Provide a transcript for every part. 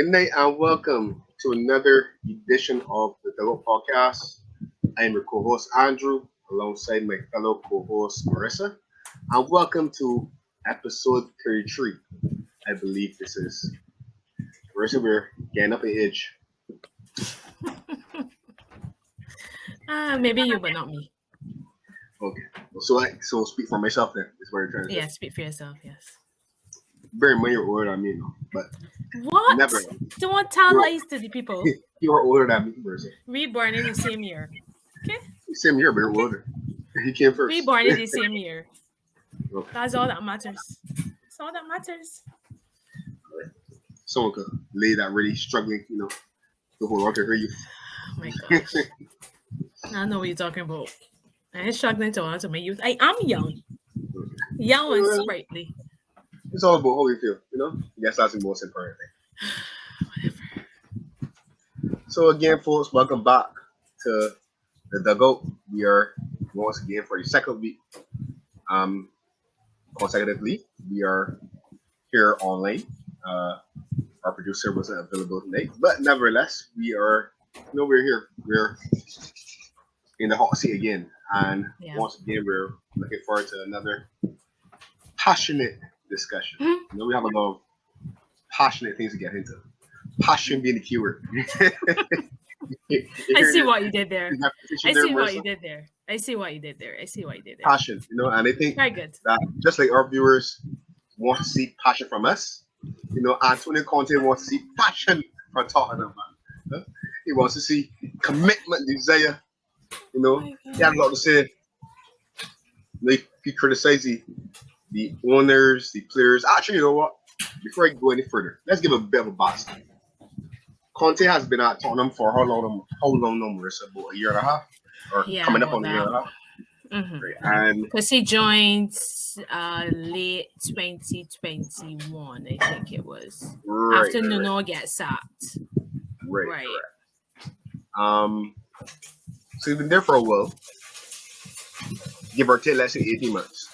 Good night and welcome to another edition of the Dugout Podcast. I am your co-host Andrew, alongside my fellow co-host Marissa, and welcome to episode 33. I believe this is. Marissa, we're getting up in age. Maybe you, but not me. Okay, so speak for myself then. Is what you're trying to say. Yeah, speak for yourself. Yes. Very much you're older than me, no, but What? never. Don't tell You're- lies to the people. You are older than me, Marissa. Reborn in the same year. Okay. Same year, but you're older. He came first. Reborn in the same year. Okay. That's all that matters. That's all that matters. Someone could lay that really struggling, the whole world can hear you. Oh my gosh. I know what you're talking about. I ain't struggling to answer my youth. I am young. Young and sprightly. It's all about how you feel, I guess that's the most important thing. So again, folks, welcome back to the Dugout. We are once again for the second week consecutively. We are here online. Our producer wasn't available tonight, but nevertheless, we're here. We're in the hot seat again, and once again, we're looking forward to another passionate discussion. We have a lot of passionate things to get into. Passion being the keyword. I see what you did there. I see what you did there. Passion, and I think very good. That just like our viewers want to see passion from us, Antonio Conte wants to see passion from Tottenham. He wants to see commitment, desire. He had a lot to say. He criticized the owners, the players. Actually, you know what? Before I go any further, let's give a bit of a backstory. Conte has been at Tottenham for how long now, Marissa? About a year and a half? Or coming up on a year and a half? Mm-hmm. Right. And because he joined late 2021, I think it was. After Nuno gets sacked. Right. So he's been there for a while. Give or take, let's say 18 months.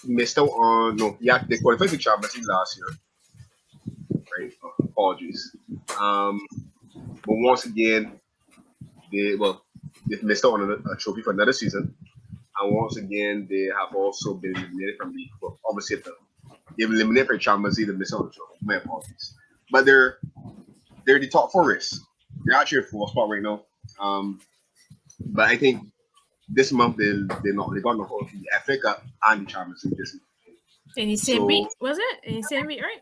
Missed out on they qualified for Champions League last year. Right. Apologies. But once again, they've missed out on a trophy for another season. And once again, they have also been eliminated from the obviously they've eliminated from Champions League, they missed out on the trophy. My apologies. But they're the top four race. They're actually in fourth spot right now. But I think this month they got the whole the FA Cup and the Champions League this month. In the same week, was it? In the same week, right?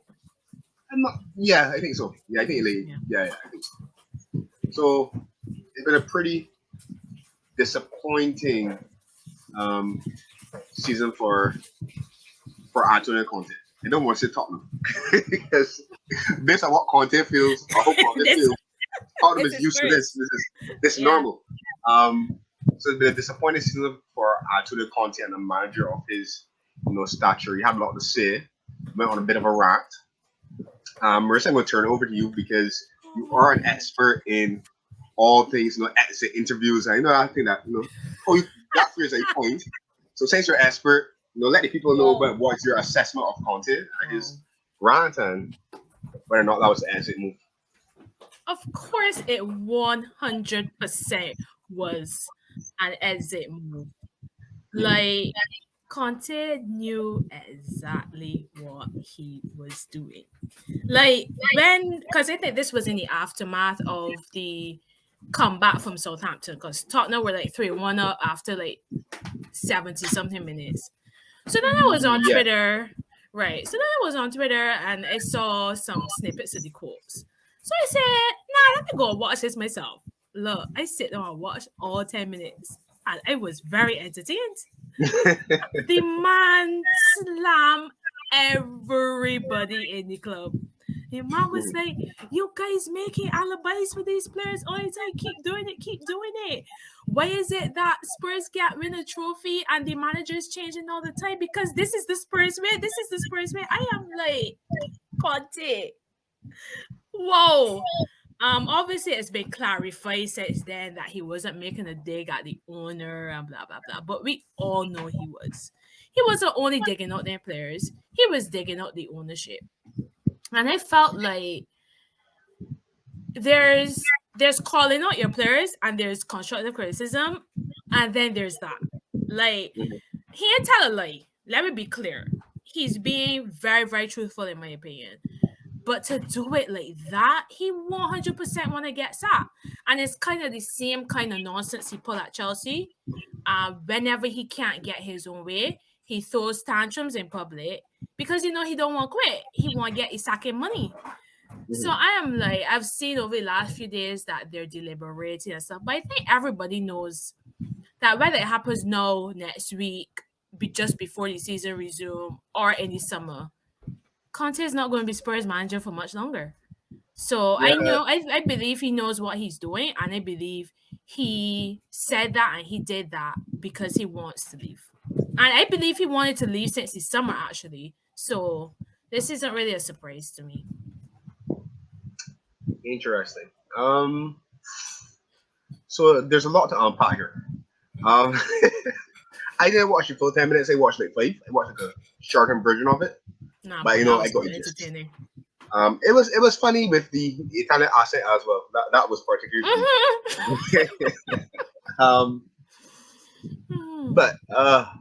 Yeah, I think so. Yeah, I think I think so. So it's been a pretty disappointing season for Antonio Conte. I don't want to say Tottenham because based on what Conte feels, I hope Conte feels. Tottenham is used to this. This is normal. So it's been a disappointing season for Antonio Conte and a manager of his stature. He had a lot to say. Went on a bit of a rant. Marissa, I'm going to turn it over to you because you are an expert in all things, exit interviews. I think that, that feels a point. So since you're an expert, let the people know about what's your assessment of Conte and his rant and whether or not that was the exit move. Of course, it 100% was an exit move. Like, Conte knew exactly what he was doing. Like, because I think this was in the aftermath of the comeback from Southampton, because Tottenham were like 3-1 up after like 70-something minutes. So then I was on Twitter, right? So then I was on Twitter and I saw some snippets of the quotes. So I said, let me go watch this myself. Look, I sit down and watch all 10 minutes and I was very entertained. The man slammed everybody in the club. The man was like, you guys making alibis for these players all the time. Keep doing it. Why is it that Spurs get win a trophy and the manager is changing all the time? Because this is the Spurs way. I am like, Conte. Whoa. Obviously it's been clarified since then that he wasn't making a dig at the owner and blah blah blah. But we all know he was. He wasn't only digging out their players, he was digging out the ownership. And I felt like there's calling out your players and there's constructive criticism, and then there's that. Like, Mhm. he ain't tell a lie. Let me be clear. He's being very, very truthful in my opinion. But to do it like that, he 100% want to get sacked. And it's kind of the same kind of nonsense he pulled at Chelsea. Whenever he can't get his own way, he throws tantrums in public because he don't want to quit. He want to get his sacking money. So Mhm. I am like, I've seen over the last few days that they're deliberating and stuff, but I think everybody knows that whether it happens now, next week, just before the season resume, or in the summer, Conte is not going to be Spurs manager for much longer. So Yeah, I believe he knows what he's doing, and I believe he said that and he did that because he wants to leave. And I believe he wanted to leave since the summer, actually. So this isn't really a surprise to me. interesting. So there's a lot to unpack here. Um, I didn't watch the full 10 minutes. I watched like 5. I watched like a shortened version of it, Nah, but but that I was got good, the gist. entertaining. It was funny with the Italian accent as well. That was particularly funny. um, but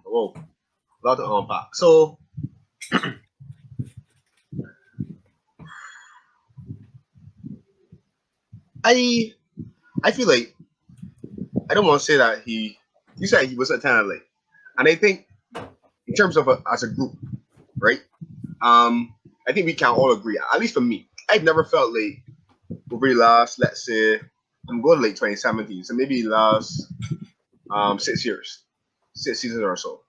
whoa, a lot to unpack. So I I feel like I don't want to say that you said he was a talent late, and I think in terms of as a group, right? I think we can all agree. At least for me, I've never felt like over the last, let's say, I'm going late 2017, so maybe last 6 years, 6 seasons or so.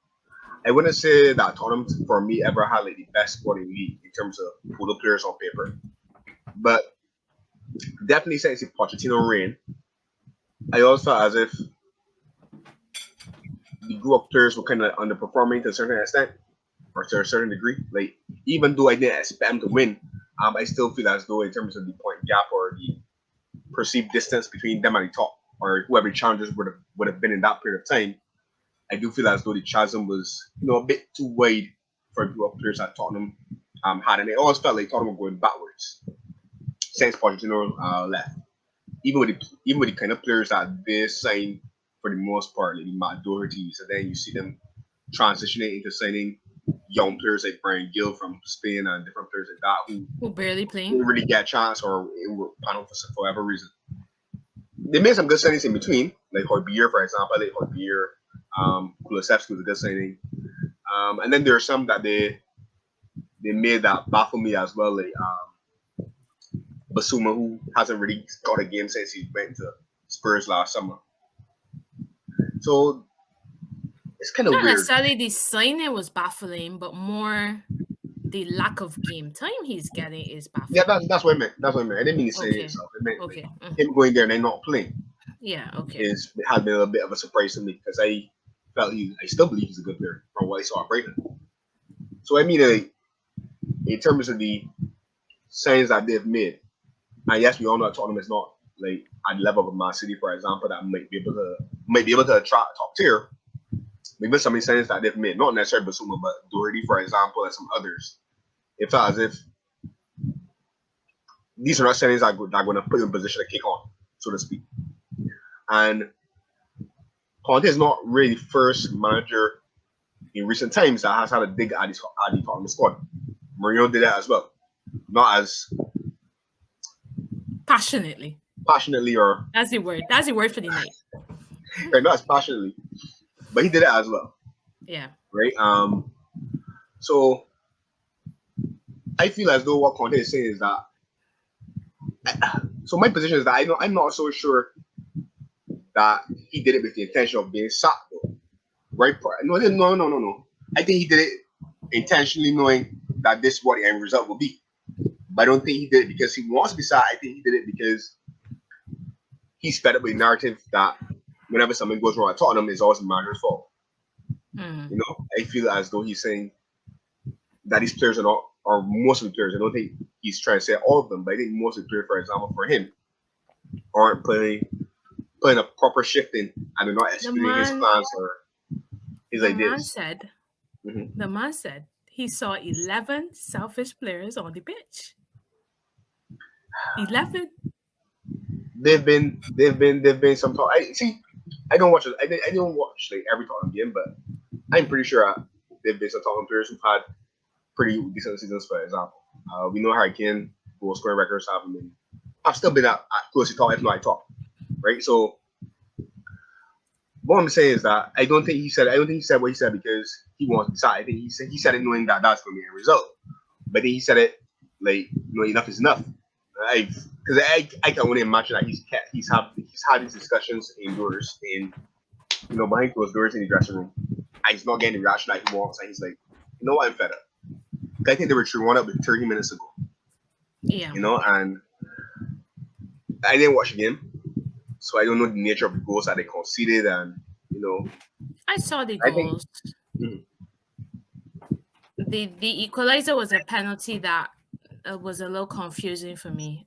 I wouldn't say that Tottenham for me ever had like the best squad in the league in terms of total players on paper, but definitely since the Pochettino reign, I always felt as if the group of players were kind of underperforming to a certain extent or to a certain degree. Like even though I didn't expect them to win, I still feel as though in terms of the point gap or the perceived distance between them and the top or whoever the challengers would have been in that period of time, I do feel as though the chasm was a bit too wide for a group of players that Tottenham had, and it always felt like Tottenham were going backwards since Pochettino left. Even with the kind of players that they signed for the most part, like the Matt Doherty's, and then you see them transitioning into signing young players like Brian Gill from Spain and different players like that Who barely who playing. didn't really get a chance or were paneled for whatever reason. They made some good signings in between, like Horbier, for example. Like Horbier, Kulusevski was a good signing. And then there are some that they made that baffle me as well, like Basuma, who hasn't really got a game since he went to Spurs last summer. So it's kind of Not weird. necessarily the signing was baffling, but more the lack of game time he's getting is Yeah, baffling. that's what I meant. That's what I meant. I didn't mean to say it Okay. itself. I meant like Okay. him going there and then not playing Yeah, okay. has been a bit of a surprise to me because I still believe he's a good player from what I saw at Brighton. So I mean, in terms of the signs that they've made, and yes, we all know that Tottenham is not like at the level of Man City, for example, that might be able to attract top tier. Maybe some of the signings that they've made, not necessarily Basuma, but Doherty, for example, and some others. It felt as if these are not signings that are going to put you in position to kick on, so to speak. And Conte is not really the first manager in recent times that has had a dig at the Tottenham squad. Mourinho did that as well. Not as Passionately. passionately or That's the word. That's the word for the night. right, not as passionately, but he did it as well. Yeah. Right? So I feel as though what Conte is saying is that so my position is that I'm not so sure that he did it with the intention of being sacked though. Right? No. I think he did it intentionally knowing that this is what the end result will be. But I don't think he did it because he wants to be sacked. I think he did it because he's fed up with the narrative that whenever something goes wrong at Tottenham, it's always the manager's fault. Mm. I feel as though he's saying that these players are not, or most of the players, I don't think he's trying to say all of them, but I think most of the players, for example, for him, aren't playing a proper shift in and they're not executing his plans or his ideas. The man said he saw 11 selfish players on the pitch. 11. They've been some talk. I don't watch it. I don't watch like every Tottenham game, but I'm pretty sure there've been some Tottenham players who've had pretty decent seasons. For example, we know Harry Kane goal scoring records haven't been. I've still been at close to top, if not top, right? So what I'm saying is that I don't think he said what he said because he wants to decide. I think he said it knowing that that's going to be a result. But then he said it like, enough is enough. Because I can only imagine that he's had these discussions indoors behind closed doors in the dressing room, and he's not getting the reaction that he wants, and he's like, what, I'm fed up. I think they were 3-1 up with 30 minutes ago. Yeah. And I didn't watch the game, so I don't know the nature of the goals that they conceded, and I saw the goals. The equalizer was a penalty that was a little confusing for me.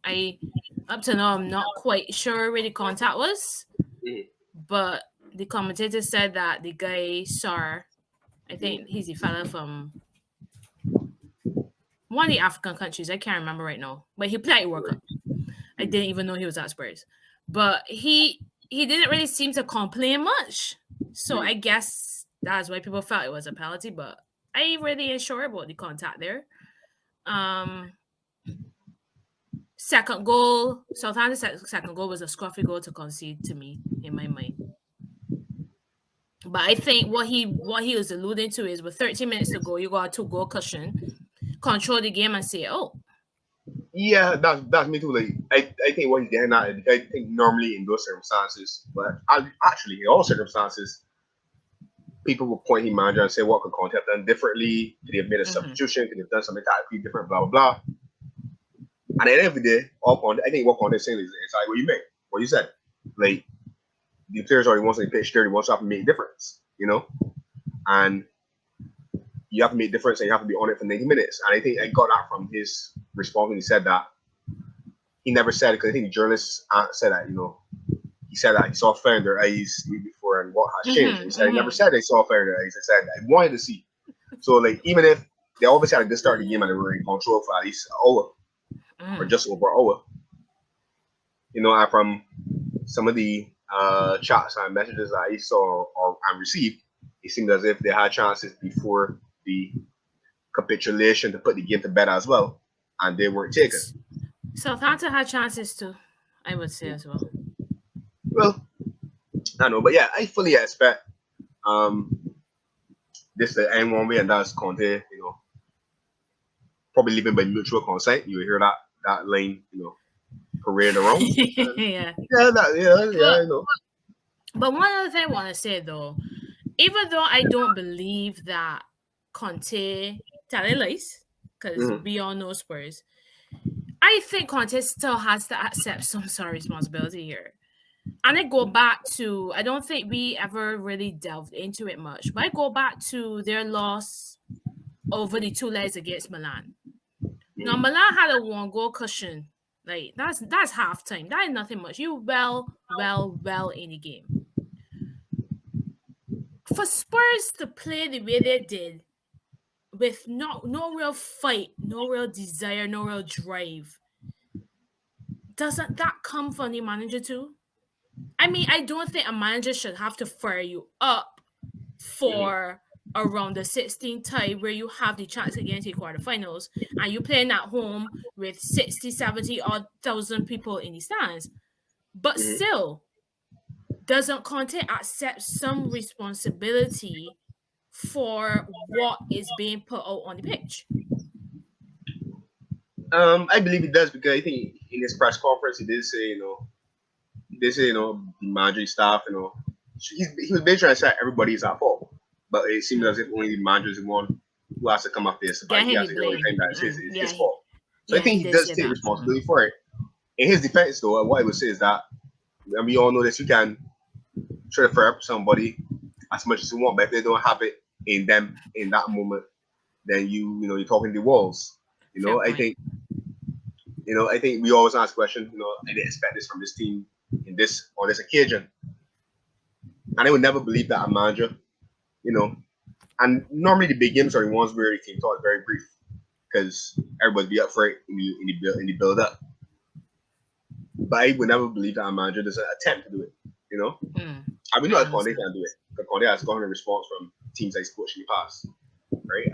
Up to now, I'm not quite sure where the contact was, but the commentator said that the guy saw, I think he's a fella from one of the African countries. I can't remember right now, but he played World Cup. I didn't even know he was at Spurs, but he didn't really seem to complain much. So I guess that's why people felt it was a penalty, but I really ain't sure about the contact there. Second goal, Southampton's second goal was a scruffy goal to concede to me in my mind. But I think what he was alluding to is with 13 minutes to go, you got a 2-goal cushion, control the game and say, oh. Yeah, that's me too. Like I think what he's getting at, I think normally in those circumstances, but actually in all circumstances, people will point him manager and say, what could Conte have done differently? Could he have made a substitution? Could he have done something tactically different? Blah blah blah. And at the end of the day, I think what Conte is saying is like what you meant, what you said. Like the players already wants to be pitched there, he wants to have to make a difference, and you have to make a difference and you have to be on it for 90 minutes. And I think I got that from his response when he said that. He never said it because I think the journalists said that, he said that he saw fire in their eyes before and what has changed. He said he never said they saw fire in their eyes. He said I wanted to see. So like even if they obviously had to start the game and they were in control for at least an hour or just over an hour, and from some of the chats and messages that I saw and received, it seemed as if they had chances before the capitulation to put the game to bed as well, and they weren't taken. Southampton had chances too, I would say as well. Well, I know, but yeah, I fully expect this to end one way, and that's Conte, probably leaving by mutual consent. You hear that line, parade around. Yeah, I know. But one other thing I want to say though, even though I don't believe that Conte telling lies, because we all know Spurs, I think Conte still has to accept some sort of responsibility here. And I go back to, I don't think we ever really delved into it much, but I go back to their loss over the 2 legs against Milan. Now, Milan had a 1-goal cushion. Like, that's halftime. That is nothing much. You well in the game. For Spurs to play the way they did, with no real fight, no real desire, no real drive, doesn't that come from the manager too? I mean, I don't think a manager should have to fire you up for around the 16th tie where you have the chance to get into the quarterfinals and you're playing at home with 60, 70 odd thousand people in the stands. But still, doesn't Conte accept some responsibility for what is being put out on the pitch? I believe he does because I think in his press conference he did say, the managing staff, he was basically trying to say everybody's at fault, but it seems as if only the manager is the one who has to come up there. So he has to claim that it's his fault. So I think he does take responsibility for it. In his defense, though, what I would say is that, and we all know this, you can try to fire up somebody as much as you want, but if they don't have it in them in that moment, then you're talking to walls. I think we always ask questions. I didn't expect this from this team on this occasion, and I would never believe that a manager, and normally the big games are the ones where the team talk very brief because everybody be up for it in the build up. But I would never believe that a manager doesn't attempt to do it. You know, I mean, I know that Conte understand. can do it. Because Conte has gotten a response from teams that he's coached in the past, right?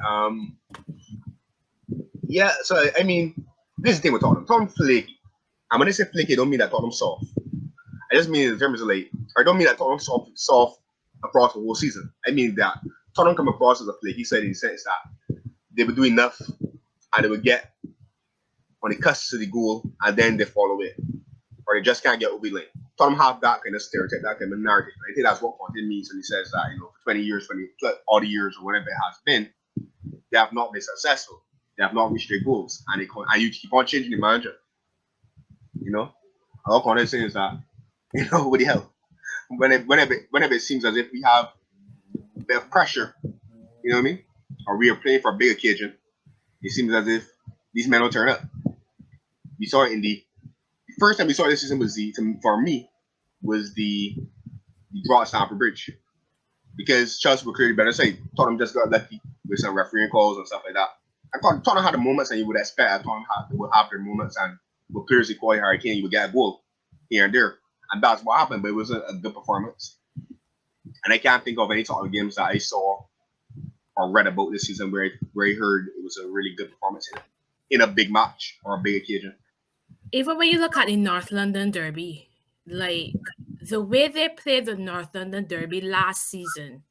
Yeah. So I mean, this is the thing with Tottenham. Tottenham flaky. And when I say flaky, I don't mean that Tottenham soft. I just mean in terms of like, I don't mean that Tottenham soft across the whole season. I mean that Tottenham come across as a flaky side in the sense that they would do enough and they would get on the cusp of the goal and then they fall away. Or they just can't get over the line. Tottenham have that kind of stereotype, that kind of narrative. I think that's what Conte means when he says that, you know, for 20 years, 20 odd years or whatever it has been, they have not been successful. They have not reached their goals. And you keep on changing the manager. You know? All Conte is saying is that, you know, what the hell? Whenever it seems as if we have a bit of pressure, you know what I mean? Or we are playing for a big occasion, it seems as if these men don't turn up. We saw it in the first time we saw this season was for me was the draw at Stamford Bridge because Chelsea were clearly better. Say Tottenham just got lucky with some refereeing calls and stuff like that. I thought Tottenham had the moments and you would expect Tottenham would have their moments and with players equally Harry Kane, you would get a goal here and there, and that's what happened. But it was a good performance, and I can't think of any Tottenham games that I saw or read about this season where I heard it was a really good performance in a big match or a big occasion. Even when you look at the North London Derby, like the way they played the North London Derby last season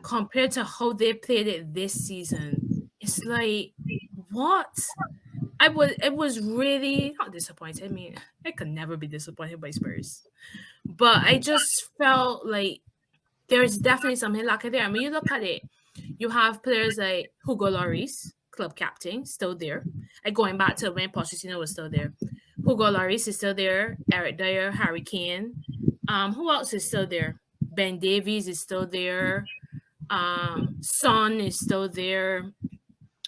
compared to how they played it this season, it's like what? It was really not disappointed. I mean, I could never be disappointed by Spurs. But I just felt like there's definitely something lacking there. I mean, you look at it, you have players like Hugo Lloris, club captain, still there. Like going back to when Pochettino was still there. Hugo Lloris is still there. Eric Dyer, Harry Kane. Who else is still there? Ben Davies is still there. Son is still there.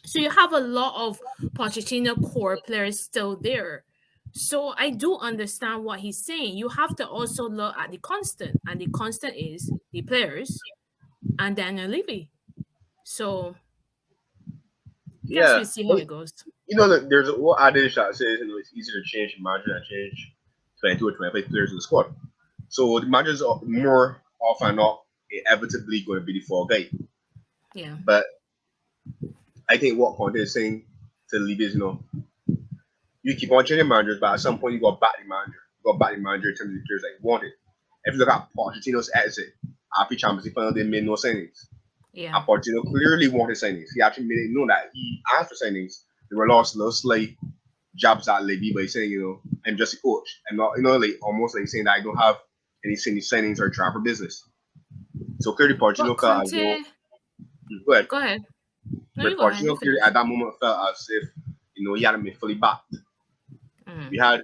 So you have a lot of Pochettino core players still there. So I do understand what he's saying. You have to also look at the constant, and the constant is the players and Daniel Levy. So guess Yeah, we see how it goes. you know, look, there's a what adage that says you know it's easier to change the manager than change 22 or 25 players in the squad. So the managers are more often than not inevitably going to be the fall guy. Yeah. But I think what Conte is saying to the league is, you know, you keep on changing managers, but at some point you got to back the manager. You got to back the manager in terms of the players that you wanted. If you look at Pochettino's exit after Champions League final, they made no signings. Yeah. And Pochettino clearly wanted signings. He actually made it known that he asked for signings. They were lost little slight jabs at Levy by saying, you know, I'm just a coach. I'm not, you know, like almost like saying that I don't have any signings or try for business. So clearly But Pochettino felt as though, Conte, go ahead. go ahead. No, But you go ahead. You Pochettino clearly finish. at that moment felt as if, you know, he hadn't been fully backed. We had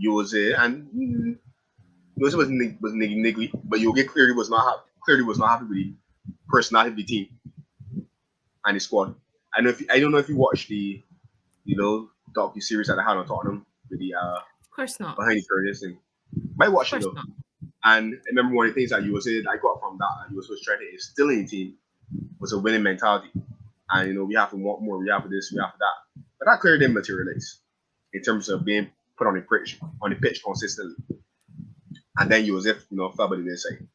Jose and Jose was niggly, but Jose clearly was not happy with the personality of the team and the squad. I don't know if you watched the docu series that I had on Tottenham with the Of course not. behind the curtains thing. Might Of watch it course though. not. And I remember one of the things that Jose I got from that and Jose was trying to instill in the team was a winning mentality. And you know, we have to want more, we have to this, we have to that. But that clearly didn't materialize in terms of being put on the pitch consistently. And then Joseph, you know, fell by the wayside.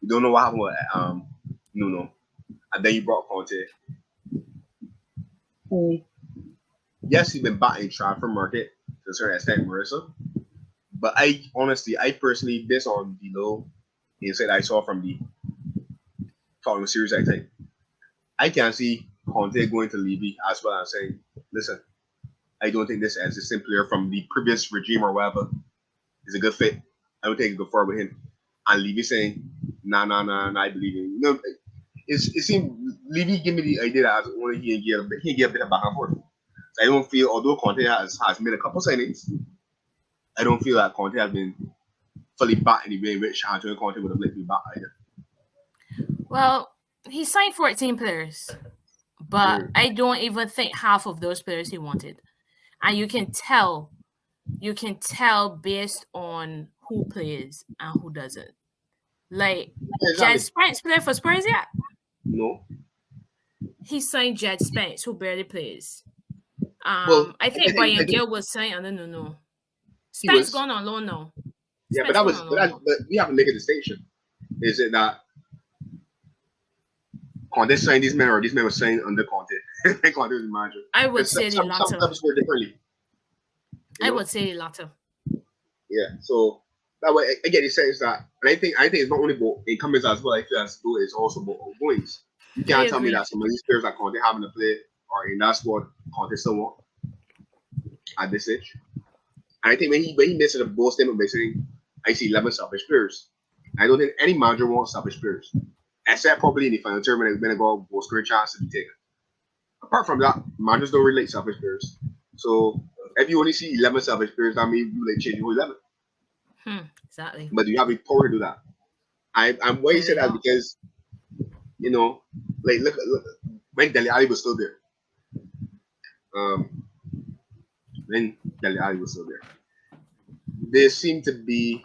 You don't know what happened with Nuno. And then you brought Conte, who, yes, he's been batting transfer market to a certain extent, Marissa. But I personally, based on the little insight I saw from the Tottenham series, I can see Conte going to Levy as well and saying, listen, I don't think this as a simple player from the previous regime or whatever is a good fit. I don't think it go forward with him. And Levy saying, nah, I believe in you. No, it seemed Levy gave me the idea that only he can get a bit of back and forth. So I don't feel, although Conte has made a couple signings, I don't feel that Conte has been fully back in the way in which Antonio Conte would have let me back either. Well, he signed 14 players, but I don't even think half of those players he wanted. And you can tell based on who plays and who doesn't. Like, Jed Spence played for Spurs yet? No. He signed Jed Spence, who barely plays. I think Brian Gill was signed under no. He Spence was. gone on loan now. Yeah, but Spence that gone was on but, loan that, now. but we have to make a distinction. Is it that Conte signed these men or these men were signed under Conte? Conte was the manager. I would Because say the some latter. clubs were differently. I would say the latter. Yeah. So that way again, it says that, and I think it's not only about incumbents as well. I feel as though it's also about outgoings. You I can't tell me agree. that some of these players that Conte having to play or in that squad Conte still want at this age. And I think when he made such a bold statement by saying, "I see 11 selfish players," I don't think any manager wants selfish players, except probably in the final tournament when they got a scoring chance to be taken. Apart from that, managers don't really like selfish players. So if you only see 11 selfish players, that means you like change your 11. Exactly. But do you have the power to do that? I'm why you say that because like look when Dele Alli was still there. When Dele Alli was still there, there seemed to be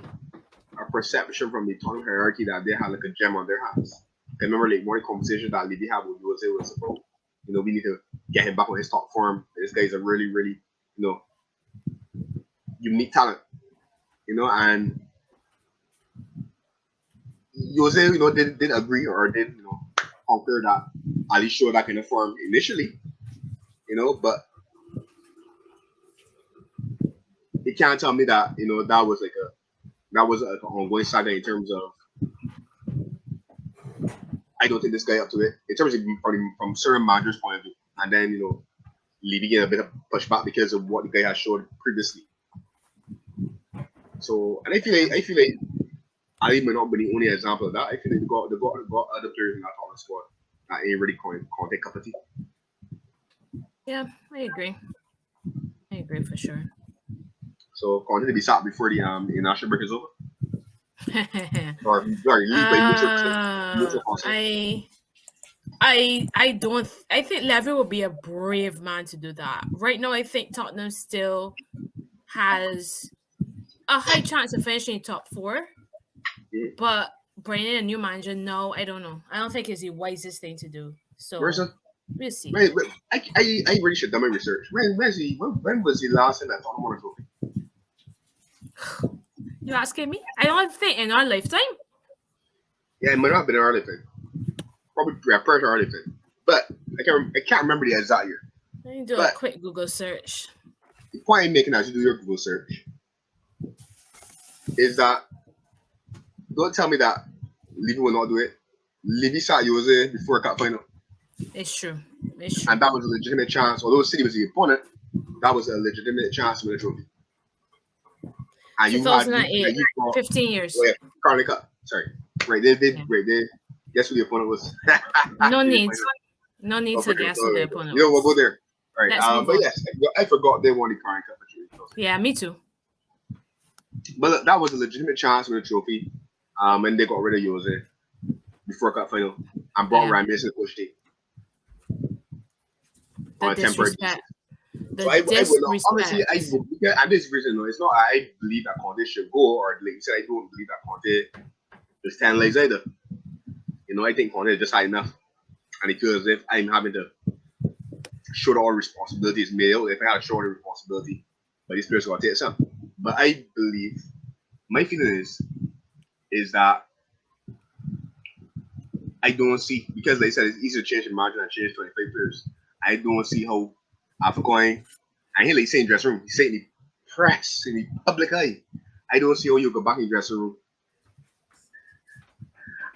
a perception from the Tottenham hierarchy that they had like a gem on their hands. I remember like one conversation that Libby had with Jose was about, we need to get him back on his top form. This guy is a really, really, unique talent. And Jose, didn't agree or did, concur that Ali showed that kind of form initially, but he can't tell me that, that was like an ongoing saga in terms of I don't think this guy up to it in terms of from certain managers' point of view, and then Levy get a bit of pushback because of what the guy has showed previously. So, and I feel like Ali may not be the only example of that. I feel like they got other players in that Tottenham squad that ain't really Conte cup of tea. Yeah, I agree. I agree for sure. So Conte to be sacked before the international break is over. or leave by mutual consent. I don't. I think Levy will be a brave man to do that. Right now, I think Tottenham still has a high chance of finishing top 4, but bringing in a new manager, no, I don't know. I don't think it's the wisest thing to do. So Marissa, we'll see. I really should do my research. When was he last in that Tottenham won a trophy? You asking me? I don't think in our lifetime. Yeah, it might not have been in our lifetime. Probably prior to our lifetime. But I can't remember the exact year. Let me do a quick Google search. The point I'm making as you do your Google search is that don't tell me that Levy will not do it. Levy sat Jose before a cup final. It's true. And that was a legitimate chance. Although City was the opponent, that was a legitimate chance to win a trophy. And 2008, 15 years. Oh yeah, Carling Cup. Sorry. Right there. Guess who the opponent was? No need to guess who the opponent was. We'll go there. All right. But yes, I forgot they won the Carling Cup. Yeah, me too. But look, that was a legitimate chance to win a trophy. And they got rid of Jose before cup final and brought Ryan Mason to coach team. The disrespect. So I will honestly, and this reason, it's not I believe that Conte should go, or like you said, I don't believe that Conte is 10 legs either. I think Conte just had enough, and it feels as if I'm having to shoulder all responsibilities male. If I had a shoulder responsibility, but these players got to take some. But I believe my feeling is that I don't see, because like I said, it's easy to change the margin and change 25 players. I don't see how African, and he like saying dressing room, he's saying in the press, in the public eye. I don't see how you go back in the dressing room.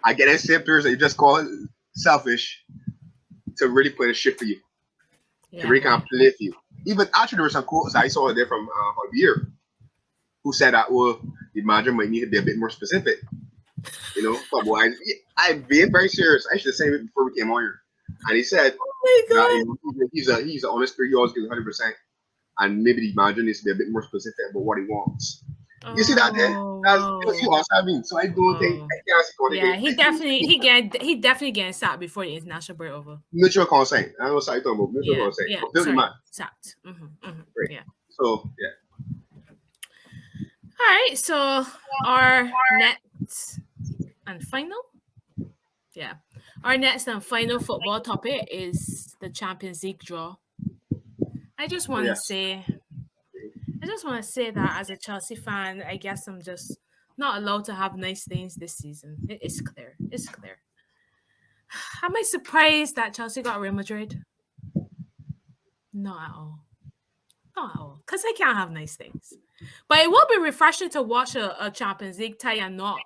I get that same players that you just call selfish to really play a shit for you. To really kind of play for you. Even actually there were some quotes I saw there from Javier who said that the manager might need to be a bit more specific. But boy, I'm being very serious. I should have said it before we came on here. And he said that he's an honest player, he always gives 100%. And maybe the manager needs to be a bit more specific about what he wants. You see that there? That's what I mean. So I don't think I can't see Conte. Yeah, he definitely getting sacked before the international break over. Mutual consent. I don't know what you're talking about. Mutual consent. Yeah, sorry. Sacked. Right. Yeah. So yeah. All right. So our next and final. Yeah. Our next and final football topic is the Champions League draw. I just want to say I just want to say that as a Chelsea fan, I guess I'm just not allowed to have nice things this season. It's clear. It's clear. Am I surprised that Chelsea got Real Madrid? Not at all. Not at all. Because I can't have nice things. But it will be refreshing to watch a Champions League tie and not,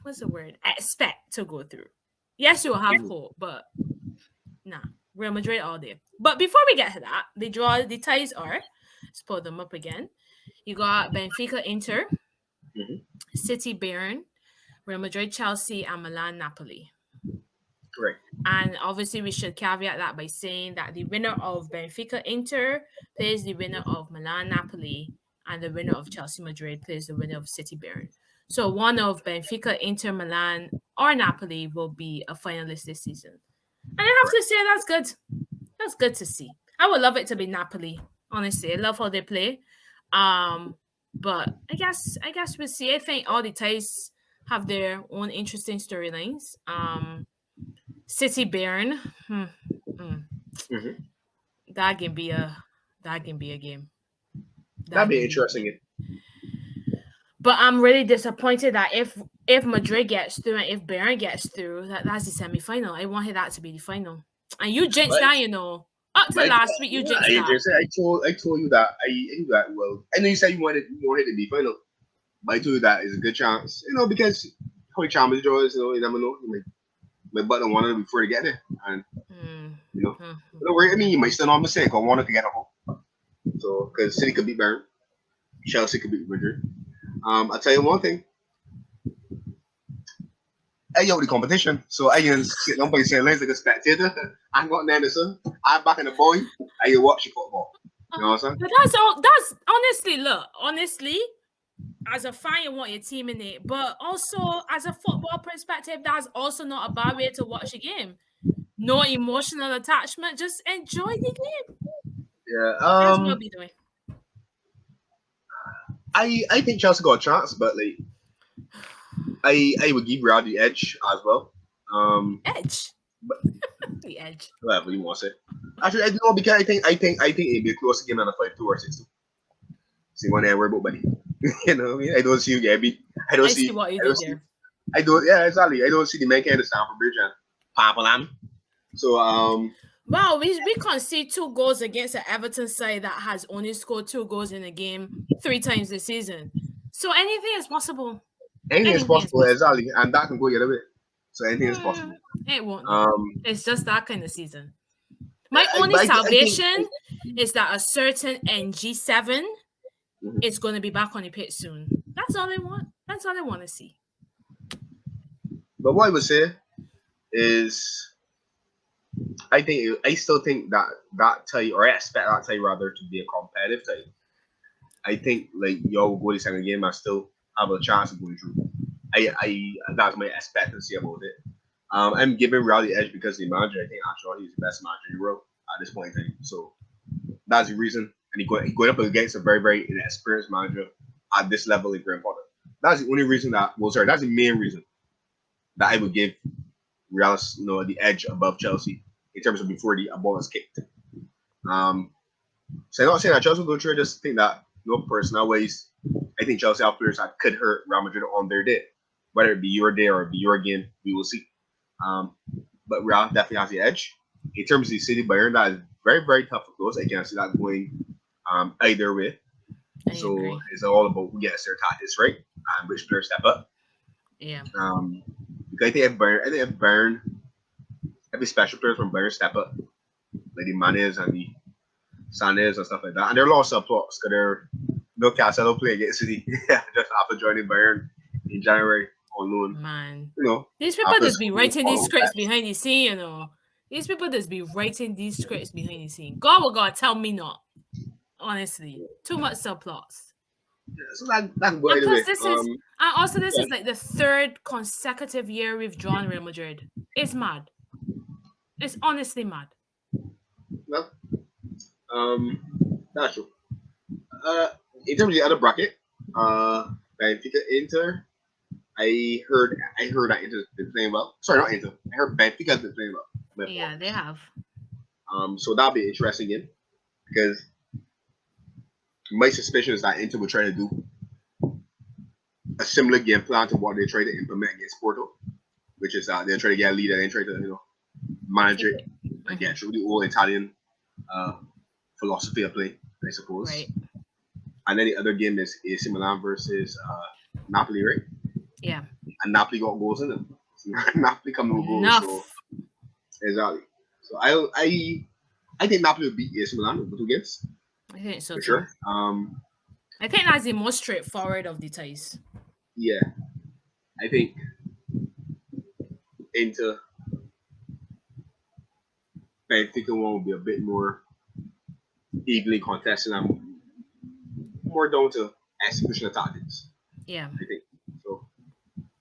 what's the word, expect to go through. Yes, you'll have hope, but nah. Real Madrid all day. But before we get to that, the ties are, let's pull them up again. You got Benfica Inter, City Bayern, Real Madrid Chelsea, and Milan Napoli. Correct. And obviously, we should caveat that by saying that the winner of Benfica Inter plays the winner of Milan Napoli, and the winner of Chelsea Madrid plays the winner of City Bayern. So one of Benfica, Inter, Milan, or Napoli will be a finalist this season. And I have to say that's good. That's good to see. I would love it to be Napoli. Honestly, I love how they play. But I guess we'll see. I think all the ties have their own interesting storylines. City Bayern, that can be a game. That'd be interesting. But I'm really disappointed that if Madrid gets through and if Bayern gets through, that's the semi-final. I wanted that to be the final. And you jinxed that, you know. Up to last week, you jinxed that. I told you that. I knew that. Well, I know you said you wanted it to be final, but I told you that is a good chance. You know, because how many Champions draws, you never know. My button wanted before to get there, and don't worry. I mean, you might still not mistake. I wanted to get a home. So, because City could beat Bayern, Chelsea could beat Madrid. I'll tell you one thing. I out the competition, so I can sit down by sidelines like a spectator. I'm not Anderson. I'm back in the boy. I watch the football. You know what I'm saying? But that's honestly, as a fan, you want your team in it. But also, as a football perspective, that's also not a bad way to watch a game. No emotional attachment. Just enjoy the game. Yeah. That's what I'll be doing. I think Chelsea got a chance, but like I would give Real the edge as well. Edge. But, the edge. Whatever you want to say. Actually, I don't know because I think it'd be a close game on a 5-2 or 6-2. See one there, worry about buddy. You know what I mean? I don't see you get beat. I see what you did there. I don't. Yeah, exactly. I don't see the man kind of stand for Bridge and Papalami. So wow, we concede 2 goals against an Everton side that has only scored 2 goals in a game 3 times this season. So anything is possible. Anything is possible, exactly, and that can go the other way. So anything is possible. It won't. It's just that kind of season. My only salvation is that a certain NG7 is going to be back on the pitch soon. That's all I want. That's all I want to see. But what I would say is, I still think that tie, or I expect that tie rather to be a competitive tie. I think like y'all go to the second game and still have a chance of going through. That's my expectancy about it. I'm giving Real the edge because the manager, I think actually he's the best manager in the world at this point in time. So that's the reason. And he going up against a very, very inexperienced manager at this level in Grand Potter. That's the only reason that's the main reason that I would give Real, the edge above Chelsea in terms of before the ball is kicked. So I'm not saying that Chelsea will go through. I just think that personal ways, I think Chelsea have players that could hurt Real Madrid on their day. Whether it be your day or it be your game, we will see. But Real definitely has the edge. In terms of the City Bayern, that is very, very tough for close. I can't see that going either way. So agree. It's all about who gets their tactics right and which players step up. Yeah. Because I think if Bayern, every special players from Bayern step up, like the Manes and the Sanes and stuff like that. And there are a lot of subplots because they're Newcastle play against City just after joining Bayern in January on loan. Man, these people just be writing these scripts behind the scene. These people just be writing these scripts behind the scene. God, tell me not. Honestly, too much subplots. Yeah, so that go anyway. This is like the 3rd consecutive year we've drawn Real Madrid. It's mad. It's honestly mad. Well, that's true. In terms of the other bracket, Benfica Inter, I heard that Inter's been playing well. Sorry, not Inter. I heard Benfica's been playing well. Yeah, they have. So that'll be interesting again because My suspicion is that Inter will try to do a similar game plan to what they tried to implement against Porto, which is that they'll try to get a lead and then try to manage it and get through the old Italian philosophy of play, I suppose. Right. And then the other game is AC Milan versus Napoli, right? Yeah. And Napoli got goals in them. Napoli come with goals. Enough. So, exactly. So I think Napoli will beat AC Milan over 2 games. I think so For too. sure. I think that's the most straightforward of the ties. Yeah. I think Inter Benfica one will be a bit more evenly contested and more down to execution of tactics. Yeah. I think. So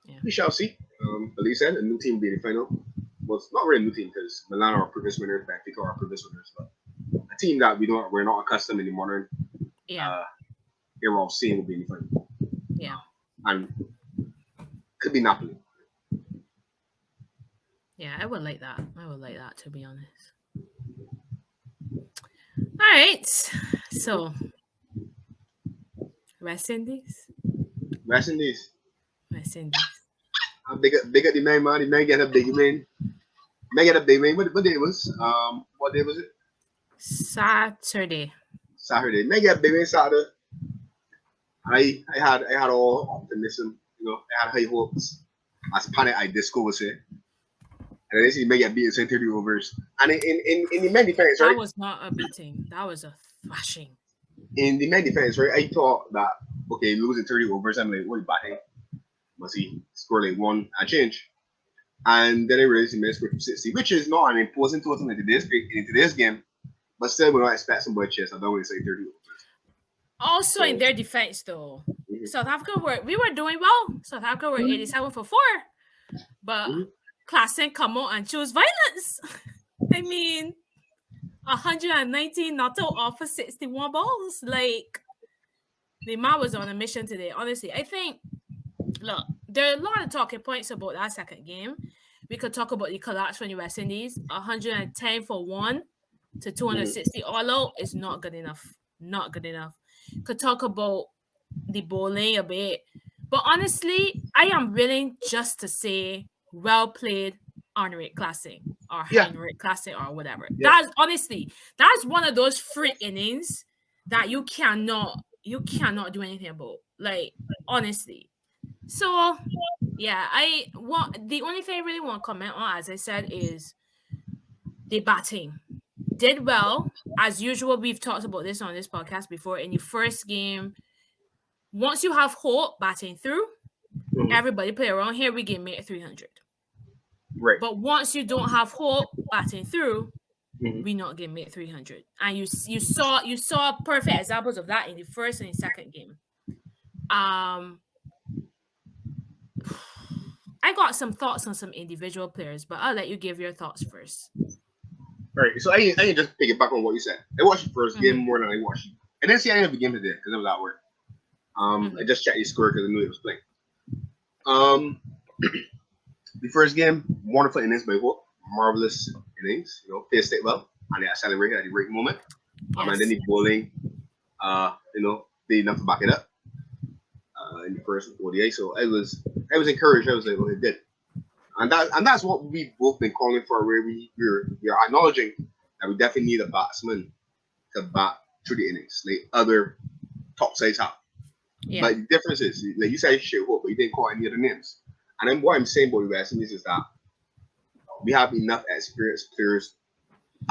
Yeah. we shall see. But like you said, a new team will be in the final. Well, it's not really a new team because Milan are previous winners, Benfica are previous winners, but a team that we're not accustomed in the modern era of seeing will be in the final. Yeah. And could be Napoli. Yeah, I would like that. To be honest. All right. So, West Indies. West Indies. Big up the man, man. The man get a big man. What day it was? What day was it? Saturday. Man get a big man Saturday. I had all optimism. I had high hopes. As Panic I Disco was saying. And then see me get beaten in 30 overs. And in the main defense, right? That was not a beating. That was a thrashing. In the main defense, right? I thought that, okay, losing 30 overs, I'm like, what are you batting? Must he score like 1 and change? And then I realized he made a score from 60, which is not an imposing total in today's game. But still, we don't expect somebody chase. I don't want to say 30 overs. Also, in their defense, though, South Africa we were doing well. South Africa were 87 for 4. But Klassen come out and choose violence. I mean, 119 not out off for 61 balls. Like, the man was on a mission today. Honestly, I think, look, there are a lot of talking points about that second game. We could talk about the collapse from the West Indies. 110 for 1 to 260 all out is not good enough. Not good enough. Could talk about the bowling a bit. But honestly, I am willing just to say, well played, Henrik Klassen or Heinrich Klassen or whatever. Yeah. That's one of those free innings that you cannot do anything about. Like, honestly. So, yeah, the only thing I really want to comment on, as I said, is the batting. Did well. As usual, we've talked about this on this podcast before. In the first game, once you have hope batting through, everybody play around here, we game mate 300. Right. But once you don't have hope batting through, we not game mate 300. And you saw perfect examples of that in the first and the second game. I got some thoughts on some individual players, but I'll let you give your thoughts first. All right, so I can just pick it back on what you said. I watched the first game more than I watched. I didn't see any of the game today because I was at work. I just checked the score because I knew it was playing. The first game, wonderful innings by Hope, marvelous innings. Faced it well, and they accelerated at the right moment. And then the bowling, they enough to back it up in the first ODI. So I was encouraged. I was like, well, they did. And that's what we've both been calling for, where we are acknowledging that we definitely need a batsman to bat through the innings, like other top sides have. Yeah. But the difference is, like you said, shit hope, but you didn't call any other names. And then what I'm saying about the West Indies is that we have enough experienced players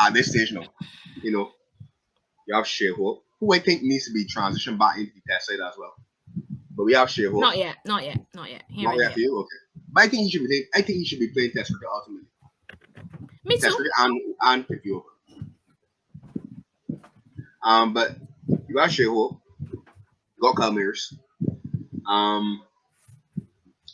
at this stage now. You have Shea Hope, who I think needs to be transitioned back into the test side as well. But we have Shea Hope. Not yet. Not yet for you? Okay. But I think he should be playing Test cricket ultimately. Me too. Test cricket and 50 over. But you got Shea Hope, you got Calmeers.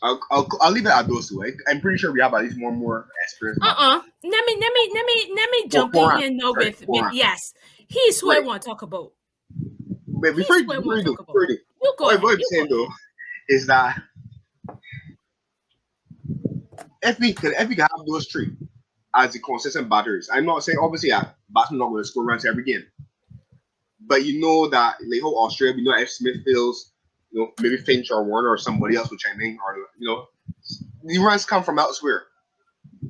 I'll leave it at those two. I'm pretty sure we have at least one more experience. Let me jump in here now with yes. He's who I want to talk about. But before you do, what I'm saying though is that if we can have those three as the consistent batters, I'm not saying obviously batsmen not going to score runs every game, But you know that like how Australia, you know, if Smith feels, you know, maybe Finch or Warner or somebody else will chime in, or you know, the runs come from elsewhere.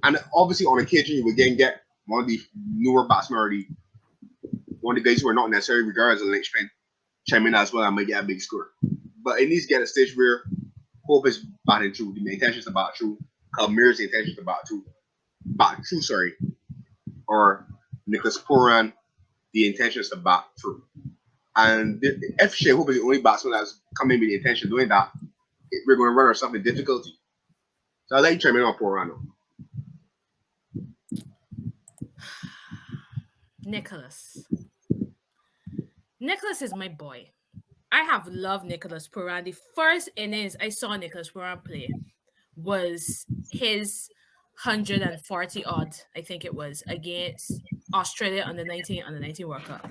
And obviously on occasion you will get one of the newer batsmen or one of the guys who are not necessarily regarded as a linchpin chime in as well and might get a big score. But it needs to get a stage where Hope is batting through. The intention is to bat through. Kalmir's intention is to bat through, sorry. Or Nicholas Puran, the intention is to bat through. And if Shea Hope is the only batsman that's coming with the intention of doing that, we're going to run ourselves in difficulty. So I'll let you chime in on Puran. Nicholas is my boy. I have loved Nicholas Puran. The first innings I saw Nicholas Puran play was his 140 odd, I think it was, against Australia under 19 World Cup.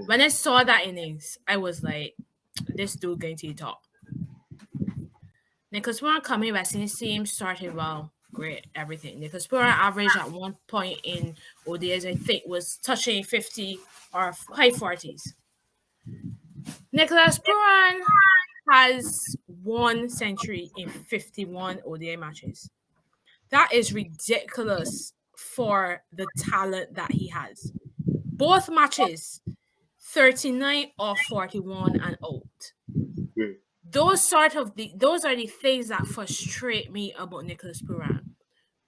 When I saw that innings, I was like, this dude going to the top. Nicholas Puran coming back in his team, started well, great, everything. Nicholas Puran average at one point in ODIs, I think, was touching 50 or high 40s. Nicholas Puran has 1 century in 51 ODI matches. That is ridiculous for the talent that he has. Both matches, 39 or 41 and out. Those are the things that frustrate me about Nicholas Puran.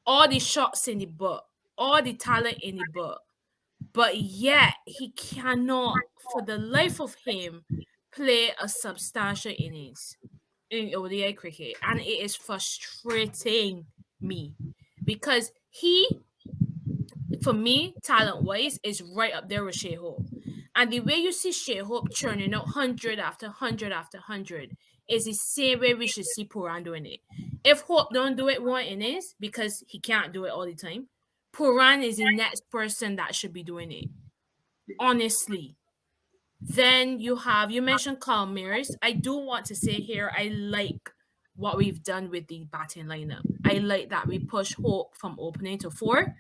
All the shots in the book, all the talent in the book, but yet he cannot, for the life of him, play a substantial innings in ODI cricket, and it is frustrating me because he, for me, talent-wise, is right up there with Shea Hope. And the way you see Shea Hope churning out 100 after 100 after 100 is the same way we should see Puran doing it. If Hope don't do it one innings because he can't do it all the time, Puran is the next person that should be doing it. Honestly. Then you mentioned Kalmir's. I do want to say here, I like what we've done with the batting lineup. I like that we push Hope from opening to 4,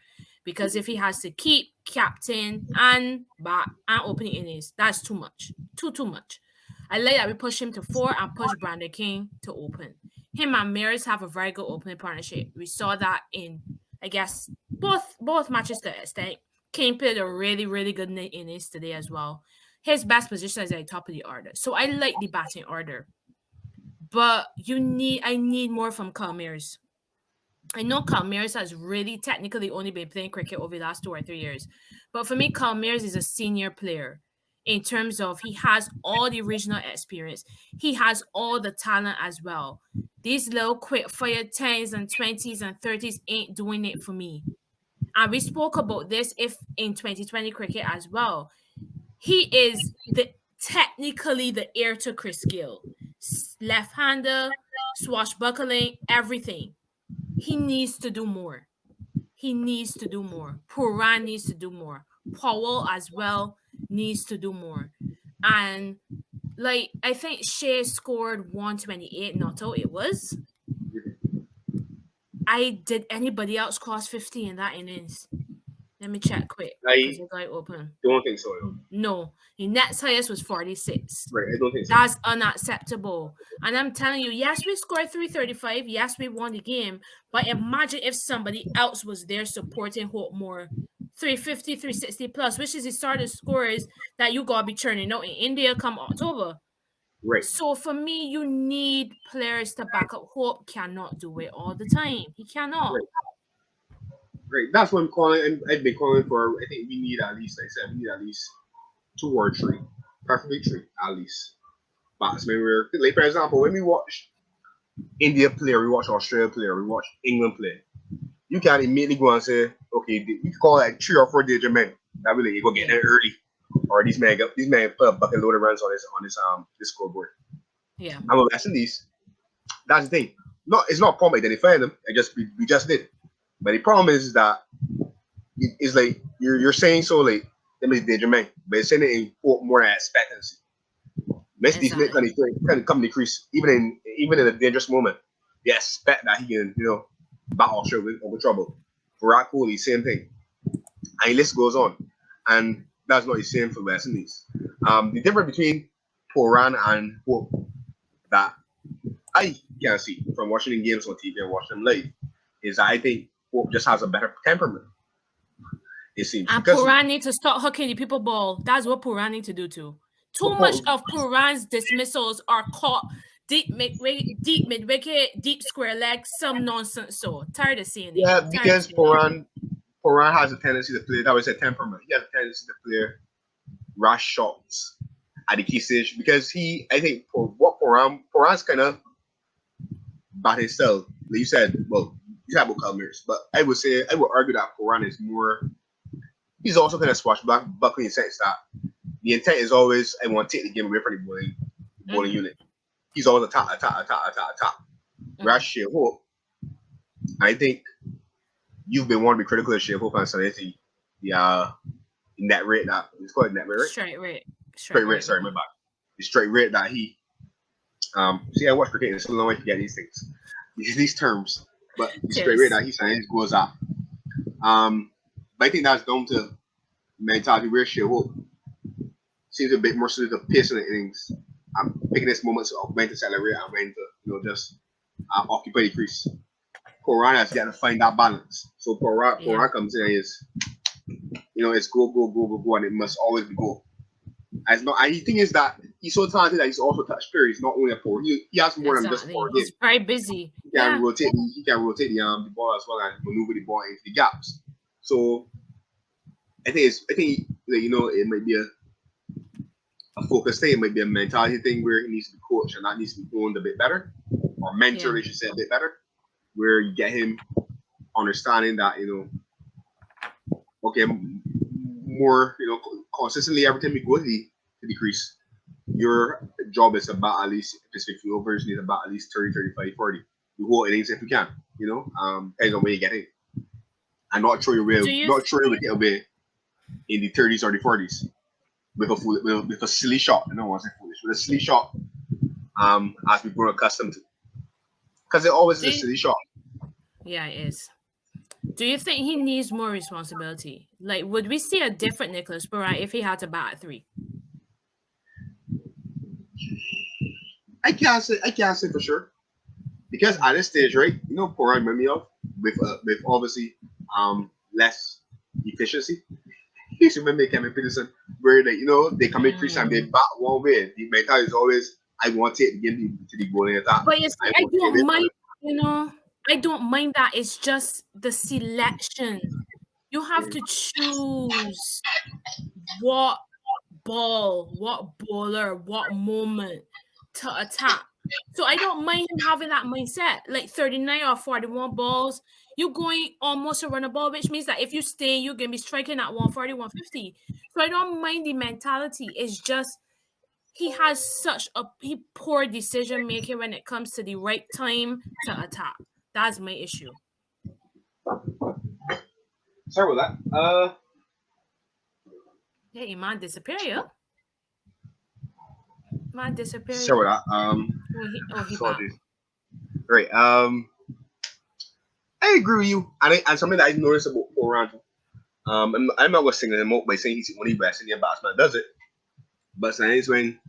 because if he has to keep captain and bat and opening innings, that's too much. Too much. I like that we push him to 4 and push Brandon King to open. Him and Maris have a very good opening partnership. We saw that in, I guess, both matches to an extent. King played a really, really good innings today as well. His best position is at the top of the order. So I like the batting order. But I need more from Kalmir's. I know Kalmir's has really technically only been playing cricket over the last 2 or 3 years. But for me, Kalmir's is a senior player in terms of he has all the regional experience. He has all the talent as well. These little quick fire 10s and 20s and 30s ain't doing it for me. And we spoke about this in 2020 cricket as well. He is technically the heir to Chris Gill. Left-hander, swashbuckling, everything. He needs to do more. Puran needs to do more. Powell as well needs to do more. And I think Shea scored 128 not out it was. Did anybody else cross 50 in that innings? Let me check quick. I open. don't think so. No. The next highest was 46. Right, I don't think so. That's unacceptable. And I'm telling you, yes, we scored 335. Yes, we won the game. But imagine if somebody else was there supporting Hope more. 350, 360 plus, which is the starting scores that you got to be churning out in India come October. Right. So for me, you need players to back up. Hope cannot do it all the time. He cannot. Right. That's what I'm calling. And I've been calling for. I think we need at least, like I said, we need at least 2 or 3, preferably 3 at least. Batsmen. Like, for example, when we watch India play, or we watch Australia play, or we watch England play, you can immediately go and say, okay, we call like 3 or 4 danger men that really go get there early, or these men put a bucket load of runs on this scoreboard. Yeah. And with West Indies, that's the thing. It's not a problem identifying them. We just did. But the problem is that it's like you're saying so like them is danger man, but it's saying it in more than expectancy. Most these men kind of come to crease even in a dangerous moment. They expect that he can battle Australia with trouble. Virat Kohli, same thing, and the list goes on. And that's not the same for West Indies. The difference between Poran and Hope that I can see from watching the games on TV and watching them live is that I think Hope just has a better temperament. It seems And because Puran need to stop hooking the people ball. That's what Puran need to do too. Too much of Puran's dismissals are caught deep mid wicket, deep square leg, some nonsense. So tired of seeing it. yeah, Tired of because seeing it. Poran has a tendency to play. That was a temperament. He has a tendency to play rash shots at the key stage because I think for what Poran's kind of about himself. Like you said, well, you have about Calmers, but I would argue that Poran is more. He's also kind of swashbuckling in the sense that the intent is always I want to take the game away from the bowling unit. He's always attack. Whereas Shea Hope, I think you've been wanting to be critical of Shea Hope and Sanity. The net rate that it's called net rate, right? Straight rate. Sorry, my bad. The straight rate that he. See, I watch cricket. It's a long way to get these things, these terms. But the straight rate that he signs goes up. But I think that's down to mentality where Shea Hope seems a bit more suited to pace in the innings. Picking this moments of when to celebrate and when to just occupy the crease. Poran has got to find that balance. So Poran comes in and is, it's go, and it must always be go. And the thing is that he's so talented that he's also touch player. He's not only a forward. He has more than just forward. He's very busy. He can rotate. He can rotate the ball as well and maneuver the ball into the gaps. So I think it might be a focus thing. It might be a mentality thing where he needs to be coached and that needs to be owned a bit better, or mentored, I should say, a bit better, where you get him understanding that okay, more consistently every time you go to the crease, your job is about at least if it's 50 overs, you need about at least 30, 35, 40. You whole innings if you can, depending on where you get in, and not throw your wicket away in the 30s or the 40s with a silly shot. I don't want to say foolish, with a silly shot, as we've grown accustomed to, because it always is a silly shot. Yeah, it is. Do you think he needs more responsibility? Like, would we see a different Nicholas Puran if he had to bat at 3? I can't say for sure, because at this stage, right? Puran remind me of with obviously less efficiency. You remember Kevin Peterson, where they come in crease and they bat one way. The mentality is always I want to take the game to the bowling attack. But I don't mind. I don't mind that. It's just the selection. You have to choose what ball, what bowler, what moment to attack. So I don't mind him having that mindset. Like 39 or 41 balls, you're going almost to run a ball, which means that if you stay, you're going to be striking at 140, 150. So I don't mind the mentality. It's just he has such a poor decision making when it comes to the right time to attack. That's my issue. Sorry about that. Hey, man, disappear. Man, disappear. Sorry about that. He back. Right. I agree with you, and something that I noticed about Poran. I'm not singling him out by saying he's the only West Indian batsman that does it, but sometimes when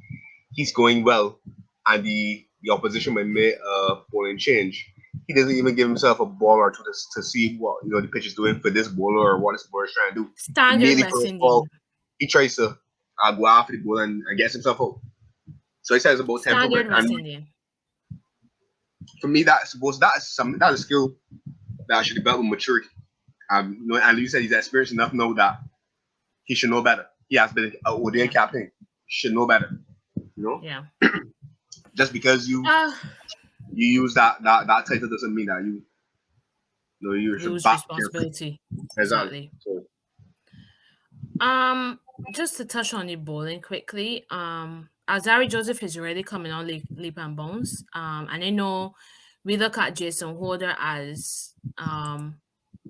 he's going well and the opposition might make a bowling change, he doesn't even give himself a ball or two to see what the pitch is doing for this bowler or what this bowler is trying to do. Standard West Indian. He tries to go after the bowler and gets himself out. So he says about Standard West Indian. For me, that's a skill that should develop with maturity. And you said he's experienced enough to know that he should know better. He has been an ODI captain. He should know better. Yeah. Just because you use that title doesn't mean that you should lose responsibility. Exactly. So. Just to touch on the bowling quickly. Alzarri Joseph is already coming on leap and bounds. And I know we look at Jason Holder as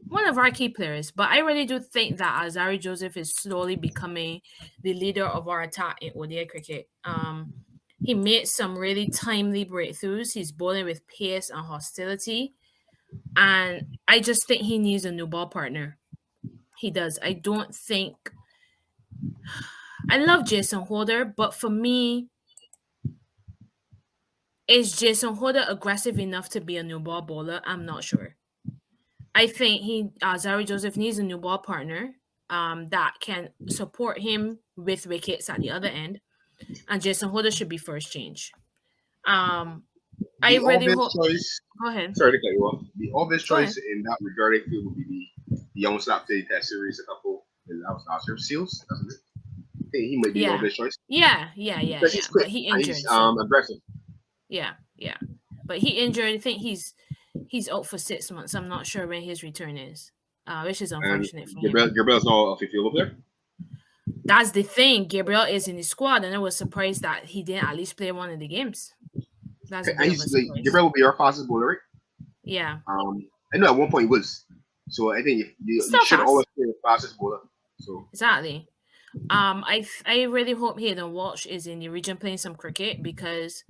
one of our key players, but I really do think that Alzarri Joseph is slowly becoming the leader of our attack in ODI cricket. He made some really timely breakthroughs. He's bowling with pace and hostility. And I just think he needs a new ball partner. He does. I don't think I love Jason Holder, but for me, is Jason Holder aggressive enough to be a new ball bowler? I'm not sure. I think Zari Joseph needs a new ball partner that can support him with wickets at the other end, and Jason Holder should be first change. I The really obvious hope. choice, Go ahead. sorry to cut you off. The obvious Go ahead. choice in that regard, I feel, would be the young Slap City Test Series a couple. That was last year. Seals, doesn't it? I think he might be the Yeah, obvious choice yeah. because he's quick But he and he's injured, so aggressive. yeah. But he injured. I think he's out for 6 months. I'm not sure when his return is, which is And unfortunate for him. Gabriel's not a field player. That's the thing. Gabriel is in the squad, and I was surprised that he didn't at least play one of the games. That's a And bit of a he's like surprise. Gabriel will be our fastest bowler, right? Yeah, I know at one point he was. So I think you still should fast. always play the fastest bowler. So Exactly. I really hope Hayden Walsh is in the region playing some cricket because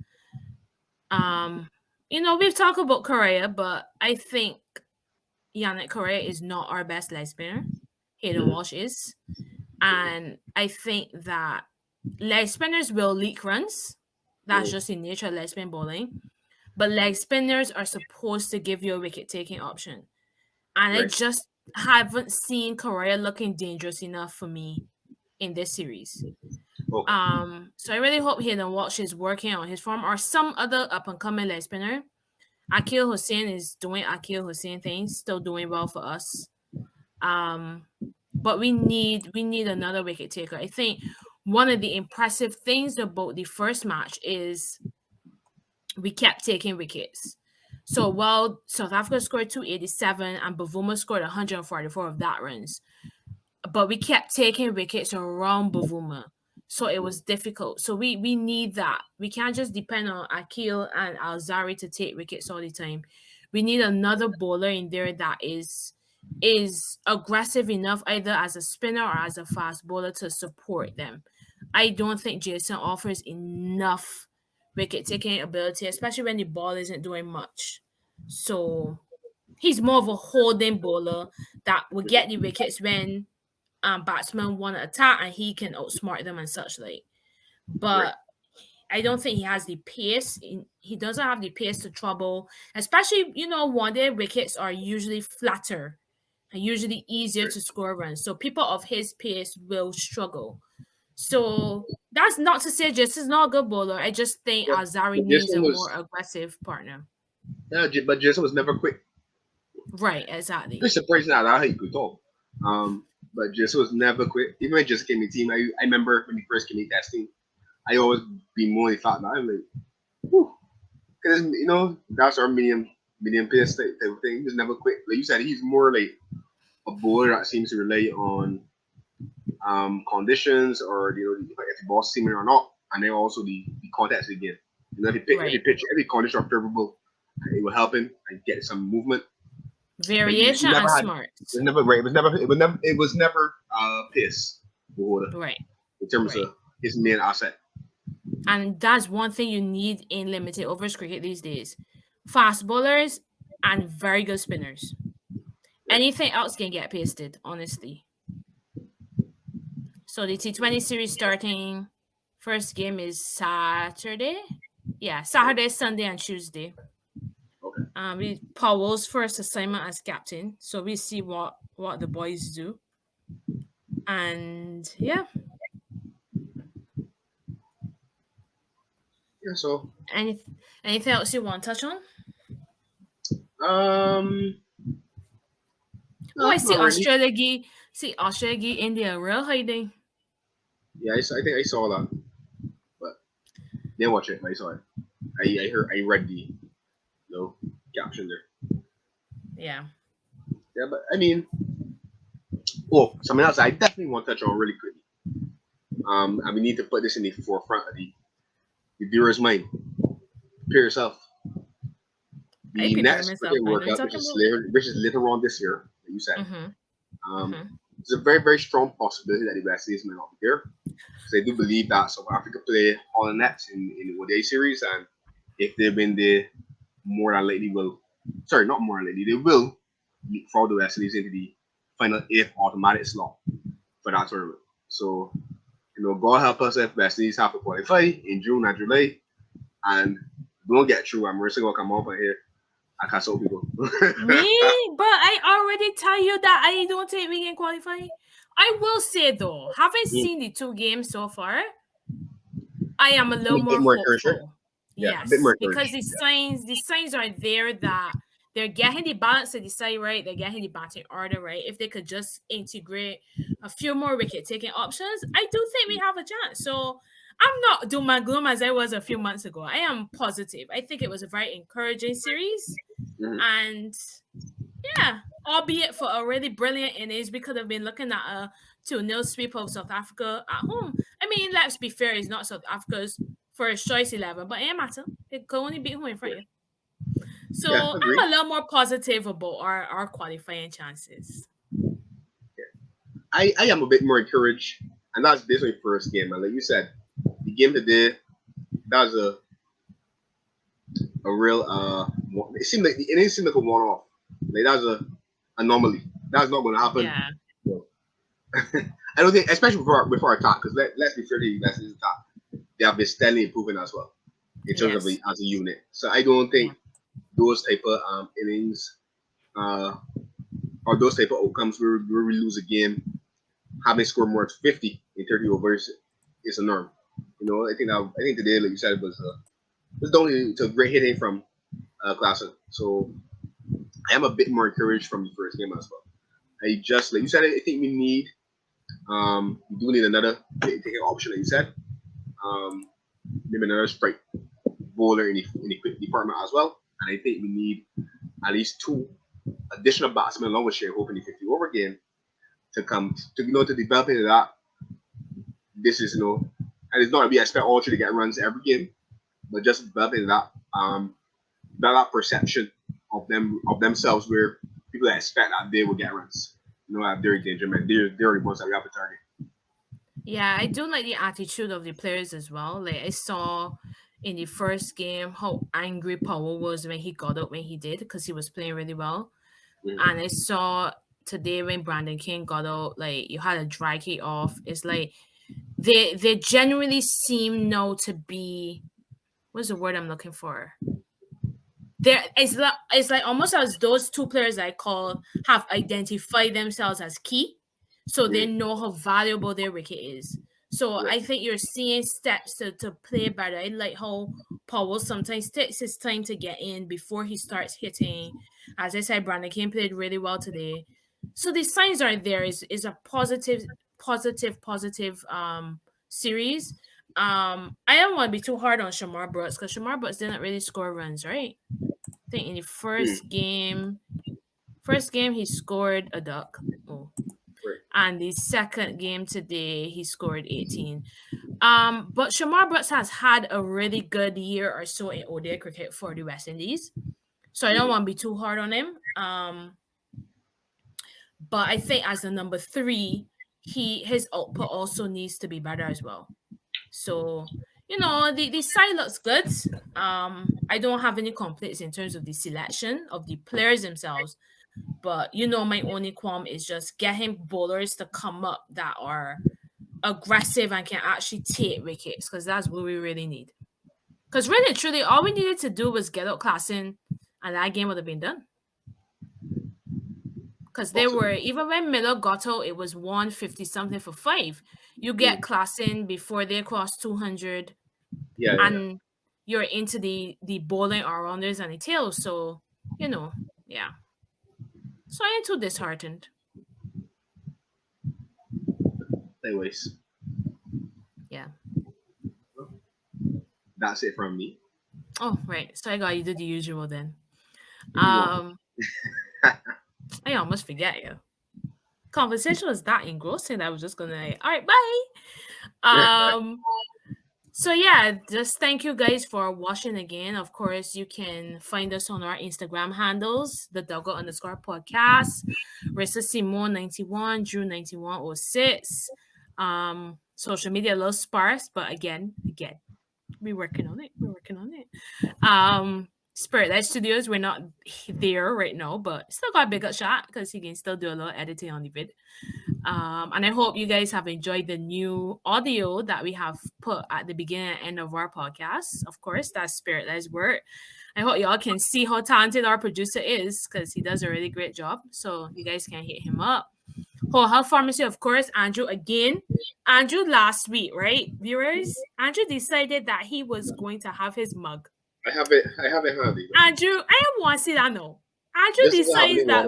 we've talked about Korea, but I think Yannick Correa is not our best leg spinner. Hayden Walsh is. And I think that leg spinners will leak runs. That's just the nature of leg spin bowling. But leg spinners are supposed to give you a wicket taking option. And I right. just haven't seen Correa looking dangerous enough for me in this series. Okay. So I really hope Hayden Walsh is working on his form or some other up and coming leg spinner. Akil Hussain is doing Akil Hussain things, still doing well for us. But we need another wicket taker. I think one of the impressive things about the first match is we kept taking wickets. So while South Africa scored 287 and Bavuma scored 144 of that runs, but we kept taking wickets around Bavuma. So it was difficult. So we need that. We can't just depend on Akil and Alzari to take wickets all the time. We need another bowler in there that is aggressive enough either as a spinner or as a fast bowler to support them. I don't think Jason offers enough wicket taking ability, especially when the ball isn't doing much. So he's more of a holding bowler that will get the wickets when batsmen want to attack and he can outsmart them and such like. Right. But I don't think he has the pace. He doesn't have the pace to trouble, especially one day wickets are usually flatter and usually easier to score runs. So people of his pace will struggle. So that's not to say Jason's not a good bowler. I just think But, Alzari but needs Jason a more was aggressive partner. but Jason was never quick. Right, exactly. I'm surprised now how he could talk. But Jason was never quick. Even when he just came in team, I remember when he first came in testing, I always be more thought that I'm like, because that's our medium pace type of thing. He was never quick. Like you said, he's more like a bowler that seems to rely on conditions or if the ball's seaming or not, and then also the context again. If he pitch every condition are favorable, it will help him and get some movement. Variation and smart. It was never great. It was never pace bowler Right. in terms of his main asset. And that's one thing you need in limited overs cricket these days. Fast bowlers and very good spinners. Anything else can get pasted, honestly. So the T20 series starting. First game is Saturday. Yeah, Saturday, Sunday, and Tuesday. Okay. Powell's first assignment as captain. So we see what the boys do. And yeah. Yeah. So. Anything else you want to touch on? No, I see not really. Australia India real hiding. Yeah, I think I saw that, but didn't watch it. But I saw it. I read the caption there. Yeah. Yeah, but I mean, something else I definitely want to touch on really quickly. And we need to put this in the forefront of the viewers' mind. Prepare yourself. The next cricket World Cup, which is later on this year, like you said, there's a very, very strong possibility that the West Indies may not be there. Because I do believe that South Africa play all the nets in the ODI series, and if they win, they more than likely will. Sorry, not more than likely, they will leapfrog the West Indies into the final 8th automatic slot for that tournament. So, God help us if West Indies have to qualify in June and July, and don't get through. I'm Marissa gonna come up here. I can't stop people. Me? But I already tell you that I don't think we can qualify. I will say though, having seen the two games so far, I am a little A bit more more encouraged, right? hopeful. Yeah, a bit more Yes, because encouraged. the signs are there that they're getting the balance of the side right, they're getting the batting order right. If they could just integrate a few more wicket taking options, I do think we have a chance. So I'm not doom and gloom as I was a few months ago. I am positive. I think it was a very encouraging series, Mm-hmm. and yeah, albeit for a really brilliant innings, we could have been looking at a 2-0 sweep of South Africa at home. I mean, let's be fair, it's not South Africa's first choice 11, but it ain't matter. It could only beat who in front of you. So Yeah, agree. I'm a little more positive about our qualifying chances. I am a bit more encouraged, and that's this my first game. And like you said, the game today, that was a real it seemed like it didn't seem like a one off. Like that was a anomaly. That's not going to happen. Yeah. So, I don't think, especially with our attack, because let's be fair to you, that's his attack. They have been steadily improving as well in terms of Yes. as a unit. So I don't Yeah. think those type of innings uh, or those type of outcomes where we lose a game having scored more than 50 in 30 overs is a norm. I think today, like you said, it was only to a great hitting from Klassen. So I am a bit more encouraged from the first game as well. I just like you said, I think we do need another taking option, like you said. Um, Maybe another strike bowler in the quick department as well. And I think we need at least two additional batsmen along with Shane Hope in the 50 over game to come to develop into that. This is and it's not that we expect all three to get runs every game, but just developing that perception of themselves where people expect that they will get runs. That they're in danger, man. They're the ones that we have to target. Yeah, I do like the attitude of the players as well. Like I saw in the first game how angry Powell was when he got up when he did because he was playing really well. And I saw today when Brandon King got out, like you had a dry key off. It's like they genuinely seem now to be what's the word I'm looking for? There it's like almost as those two players I call have identified themselves as key, so they Mm-hmm. know how valuable their wicket is. So Right. I think you're seeing steps to play better. I like how Powell sometimes takes his time to get in before he starts hitting. As I said, Brandon King played really well today. So the signs are there. Is a positive series. I don't want to be too hard on Shamar Brooks because Shamar Brooks didn't really score runs, right? Think in the Mm-hmm. first game he scored a duck. Oh, Right. and the second game today he scored 18. But Shamar Brooks has had a really good year or so in ODI cricket for the West Indies, so I don't Mm-hmm. want to be too hard on him. But I think as the number three, his output also needs to be better as well. So the side looks good. I don't have any complaints in terms of the selection of the players themselves. But my only qualm is just getting bowlers to come up that are aggressive and can actually take wickets because that's what we really need. Because really, truly, all we needed to do was get out Klassen, and that game would have been done. Because they were Possibly. even when Miller got out, it was 150 something for five. You get Mm. Klassen before they cross 200, Yeah, yeah, yeah. and you're into the bowling all rounders and the tails. So yeah. So I ain't too disheartened. Anyways, Yeah. that's it from me. Oh, right. So I got you do the usual then. What do you want? Um, I almost forget you. Conversation was that engrossing that I was just gonna all right, bye. Um, so yeah, just thank you guys for watching again. Of course, you can find us on our Instagram handles, the Dugout_podcast, Rissa Simone 91, Drew 9106. Social media a little sparse, but again, we're working on it. We're working on it. Um, Spirit Light Studios. We're not there right now, but still got a big shot because he can still do a little editing on the vid. And I hope you guys have enjoyed the new audio that we have put at the beginning and end of our podcast. Of course, that's Spirit Light's work. I hope y'all can see how talented our producer is because he does a really great job. So you guys can hit him up. Whole Health Pharmacy, of course, Andrew again. Andrew last week, right? Viewers, Andrew decided that he was going to have his mug. I have it handy. Andrew, I don't want to see that no. Andrew decides that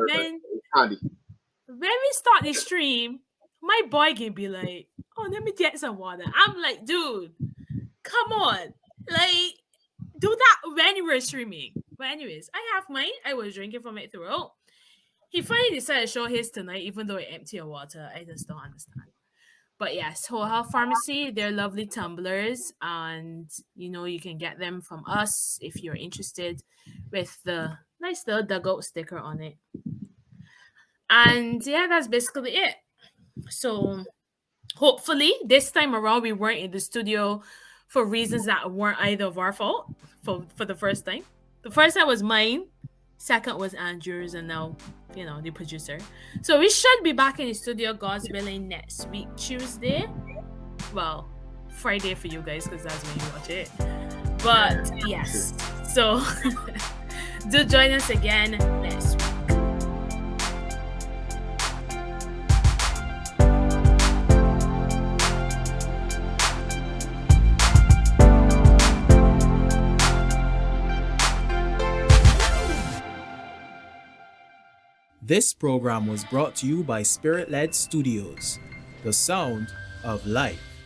when we start the stream, my boy can be like, oh, let me get some water. I'm like, dude, come on. Like, do that when you were streaming. But anyways, I have mine. I was drinking from it throughout. He finally decided to show his tonight, even though it empty of water. I just don't understand. But yes, Whole Health Pharmacy, they're lovely tumblers. And, you can get them from us if you're interested with the nice little Dugout sticker on it. And yeah, that's basically it. So hopefully this time around we weren't in the studio for reasons that weren't either of our fault for the first time. The first time was mine, second was Andrew's, and now, the producer. So we should be back in the studio, God's willing, next week, Tuesday. Well, Friday for you guys because that's when you watch it. But yes, so do join us again next week. This program was brought to you by Spirit Led Studios, the sound of life.